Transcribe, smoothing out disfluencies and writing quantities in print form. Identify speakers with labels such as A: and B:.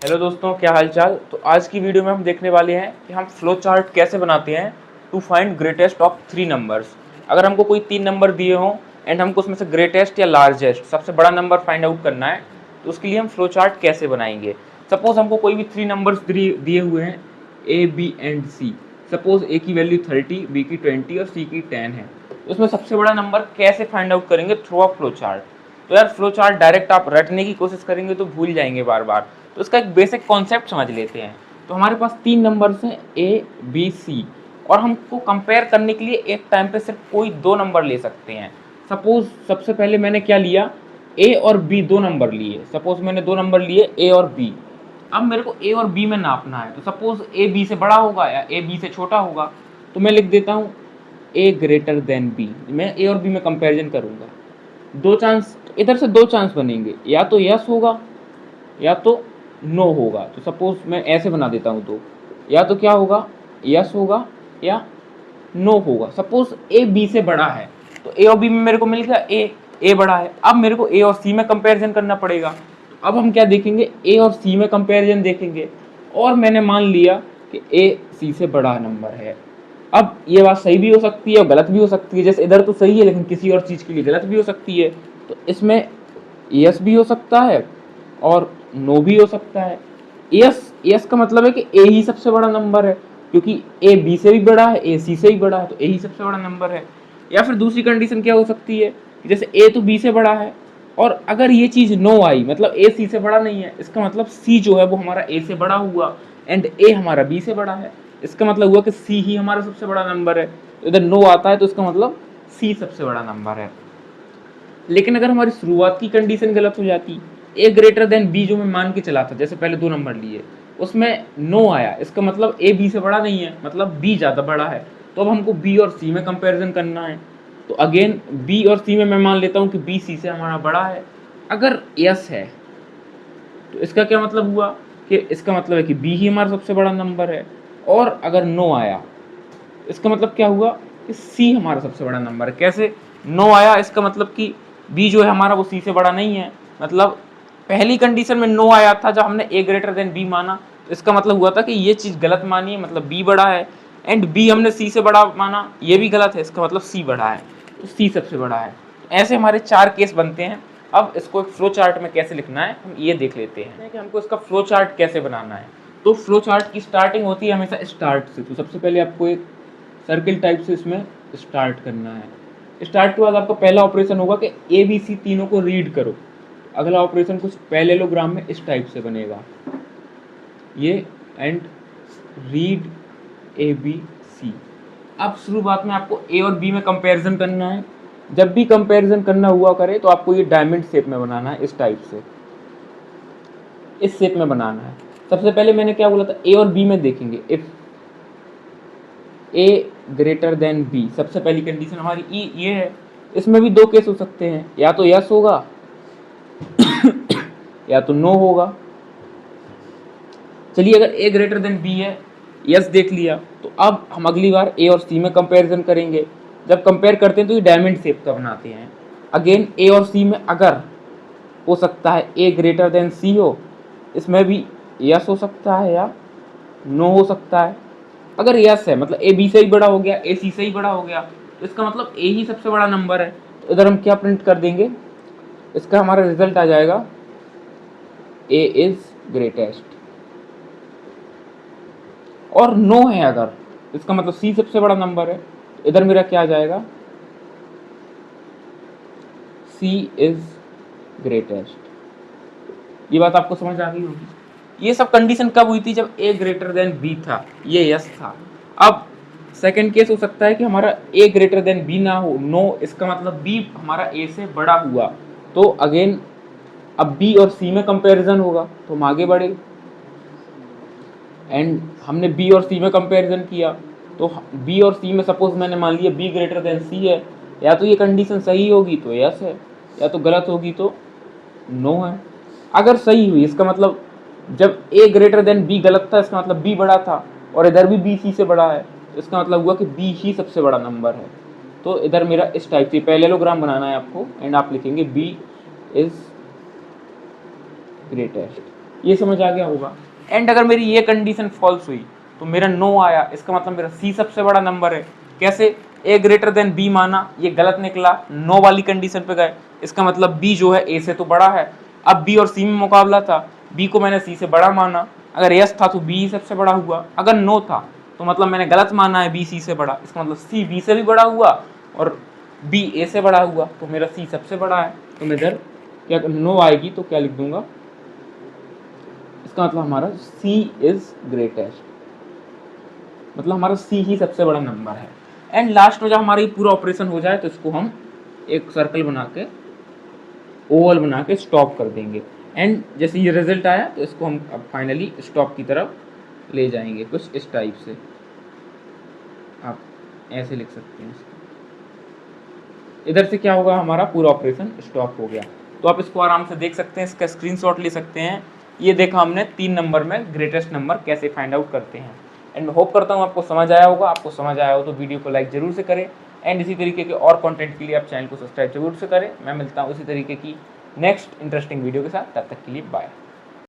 A: Hello दोस्तों, क्या हाल चाल। तो आज की वीडियो में हम देखने वाले हैं कि हम फ्लो चार्ट कैसे बनाते हैं to find greatest of 3 numbers. अगर हमको कोई 3 नंबर दिए हों एंड हमको उसमें से ग्रेटेस्ट या लार्जेस्ट सबसे बड़ा नंबर फाइंड आउट करना है, तो उसके लिए हम फ्लो चार्ट कैसे बनाएंगे। सपोज हमको कोई भी 3 नंबर्स दिए हुए हैं a b and c. Suppose a की वैल्यू 30, बी की 20 और सी की 10 है। तो उसमें सबसे बड़ा नंबर कैसे फाइंड आउट करेंगे थ्रू अ फ्लो चार्ट। तो यार फ्लो चार्ट डायरेक्ट आप रटने की कोशिश करेंगे तो भूल जाएंगे बार बार। तो इसका एक बेसिक कॉन्सेप्ट समझ लेते हैं। तो हमारे पास 3 नंबर्स हैं ए बी सी, और हमको कंपेयर करने के लिए एक टाइम पे सिर्फ कोई 2 नंबर ले सकते हैं। सपोज सबसे पहले मैंने क्या लिया, ए और बी 2 नंबर लिए। सपोज मैंने 2 नंबर लिए ए और बी। अब मेरे को ए और बी में नापना है। तो सपोज ए बी से बड़ा होगा या ए बी से छोटा होगा, तो मैं लिख देता हूँ ए ग्रेटर देन बी। मैं ए और बी में कंपेरिजन करूँगा। दो चांस, इधर से 2 चांस बनेंगे, या तो यस होगा या तो नो होगा। तो सपोज मैं ऐसे बना देता हूँ, दो या तो क्या होगा, यस होगा या नो होगा। सपोज ए बी से बड़ा है, तो ए और बी में मेरे को मिल गया ए बड़ा है। अब मेरे को ए और सी में कंपैरिजन करना पड़ेगा। तो अब हम क्या देखेंगे, ए और सी में कंपैरिजन देखेंगे। और मैंने मान लिया कि ए सी से बड़ा नंबर है। अब ये बात सही भी हो सकती है और गलत भी हो सकती है। जैसे इधर तो सही है लेकिन किसी और चीज़ के लिए गलत भी हो सकती है। तो इसमें यस भी हो सकता है और नो भी हो सकता है। यस यस का मतलब है कि ए ही सबसे बड़ा नंबर है, क्योंकि ए बी से भी बड़ा है, ए सी से भी बड़ा है, तो ए ही सबसे बड़ा नंबर है। या फिर दूसरी कंडीशन क्या हो सकती है, जैसे ए तो बी से बड़ा है, और अगर ये चीज़ नो आई, मतलब ए सी से बड़ा नहीं है, इसका मतलब सी जो है वो हमारा ए से बड़ा हुआ एंड ए हमारा बी से बड़ा है। इसका मतलब हुआ कि सी ही हमारा सबसे बड़ा नंबर है। तो इधर नो आता है तो इसका मतलब सी सबसे बड़ा नंबर है। लेकिन अगर हमारी शुरुआत की कंडीशन गलत हो जाती, ए ग्रेटर देन बी जो मैं मान के चला था, जैसे पहले 2 नंबर लिए, उसमें नो आया, इसका मतलब ए बी से बड़ा नहीं है, मतलब बी ज़्यादा बड़ा है। तो अब हमको बी और सी में कंपैरिजन करना है। तो अगेन बी और सी में मैं मान लेता हूँ कि बी सी से हमारा बड़ा है। अगर यस है तो इसका क्या मतलब हुआ, कि इसका मतलब है कि बी ही हमारा सबसे बड़ा नंबर है। और अगर नो आया, इसका मतलब क्या हुआ कि सी हमारा सबसे बड़ा नंबर है। कैसे नो आया, इसका मतलब कि बी जो है हमारा वो सी से बड़ा नहीं है। मतलब पहली कंडीशन में नो आया था जब हमने ए ग्रेटर देन बी माना, तो इसका मतलब हुआ था कि ये चीज़ गलत मानी है, मतलब बी बड़ा है। एंड बी हमने सी से बड़ा माना, ये भी गलत है, इसका मतलब सी बड़ा है, तो सी सबसे बड़ा है। ऐसे हमारे 4 केस बनते हैं। अब इसको एक फ्लो चार्ट में कैसे लिखना है हम ये देख लेते हैं कि हमको इसका फ्लो चार्ट कैसे बनाना है। तो फ्लो चार्ट की स्टार्टिंग होती है हमेशा स्टार्ट से। तो सबसे पहले आपको एक सर्किल टाइप से इसमें स्टार्ट करना है। स्टार्ट के बाद आपका पहला ऑपरेशन होगा कि ए बी सी तीनों को रीड करो। अगला ऑपरेशन कुछ पैरेललोग्राम में इस टाइप से बनेगा, ये and read A B C. अब शुरुआत में आपको ए और बी में कंपैरिजन करना है। जब भी कंपैरिजन करना हुआ करे तो आपको ये डायमंड शेप में बनाना है, इस टाइप से, इस शेप में बनाना है। सबसे पहले मैंने क्या बोला था, ए और बी में देखेंगे। If A greater than B, सबसे पहली कंडीशन हमारी ई ये है। इसमें भी 2 केस हो सकते हैं, या तो यस होगा या तो नो होगा। चलिए अगर ए ग्रेटर देन बी है, यस देख लिया, तो अब हम अगली बार ए और सी में कंपैरिजन करेंगे। जब कंपेयर करते हैं तो ये डायमंड शेप का बनाते हैं। अगेन ए और सी में अगर हो सकता है ए ग्रेटर देन सी हो, इसमें भी यस हो सकता है या नो हो सकता है। अगर यस है मतलब ए बी से ही बड़ा हो गया, ए सी से ही बड़ा हो गया, तो इसका मतलब ए ही सबसे बड़ा नंबर है। तो इधर हम क्या प्रिंट कर देंगे, इसका हमारा रिजल्ट आ जाएगा ए इज ग्रेटेस्ट। और नो है अगर, इसका मतलब सी सबसे बड़ा नंबर है। तो इधर मेरा क्या आ जाएगा, सी इज ग्रेटेस्ट। ये बात आपको समझ आ गई होगी। ये सब कंडीशन कब हुई थी, जब ए ग्रेटर देन बी था, ये यस था। अब सेकंड केस हो सकता है कि हमारा ए ग्रेटर देन बी ना हो, नो, इसका मतलब बी हमारा ए से बड़ा हुआ। तो अगेन अब बी और सी में कंपैरिजन होगा, तो हम आगे बढ़े एंड हमने बी और सी में कंपैरिजन किया। तो बी और सी में सपोज मैंने मान लिया बी ग्रेटर देन सी है, या तो ये कंडीशन सही होगी तो यस है, या तो गलत होगी तो नो है। अगर सही हुई, इसका मतलब जब ए ग्रेटर देन बी गलत था, इसका मतलब बी बड़ा था, और इधर भी बी सी से बड़ा है, तो इसका मतलब हुआ कि बी ही सबसे बड़ा नंबर है। तो इधर मेरा इस टाइप से पैरेललोग्राम बनाना है आपको, एंड आप लिखेंगे बी इज ग्रेटेस्ट। ये समझ आ गया होगा। एंड अगर मेरी ये कंडीशन फॉल्स हुई तो मेरा नो आया, इसका मतलब मेरा सी सबसे बड़ा नंबर है। कैसे? ए ग्रेटर देन बी माना, ये गलत निकला, नो वाली कंडीशन पे गए, इसका मतलब बी जो है ए से तो बड़ा है। अब बी और सी में मुकाबला था, बी को मैंने सी से बड़ा माना, अगर यस था तो बी सबसे बड़ा हुआ, अगर नो था तो मतलब मैंने गलत माना है बी सी से बड़ा, इसका मतलब सी बी से भी बड़ा हुआ और बी ए से बड़ा हुआ, तो मेरा सी सबसे बड़ा है। तो मैं इधर क्या नो आएगी तो क्या लिख दूंगा, इसका मतलब हमारा सी इज ग्रेटेस्ट, मतलब हमारा सी ही सबसे बड़ा नंबर है। एंड लास्ट में जब हमारा ये पूरा ऑपरेशन हो जाए तो इसको हम एक सर्कल बना के, ओवल बना के स्टॉप कर देंगे। एंड जैसे ये रिजल्ट आया तो इसको हम अब फाइनली स्टॉप की तरफ ले जाएंगे, कुछ इस टाइप से आप ऐसे लिख सकते हैं इसको। इधर से क्या होगा, हमारा पूरा ऑपरेशन स्टॉप हो गया। तो आप इसको आराम से देख सकते हैं, इसका स्क्रीनशॉट ले सकते हैं। ये देखा हमने 3 नंबर में ग्रेटेस्ट नंबर कैसे फाइंड आउट करते हैं। एंड मैं होप करता हूँ आपको समझ आया होगा। आपको समझ आया हो तो वीडियो को लाइक जरूर से करें एंड इसी तरीके के और कंटेंट के लिए आप चैनल को सब्सक्राइब जरूर से करें। मैं मिलता हूँ इसी तरीके की नेक्स्ट इंटरेस्टिंग वीडियो के साथ, तब तक के लिए बाय।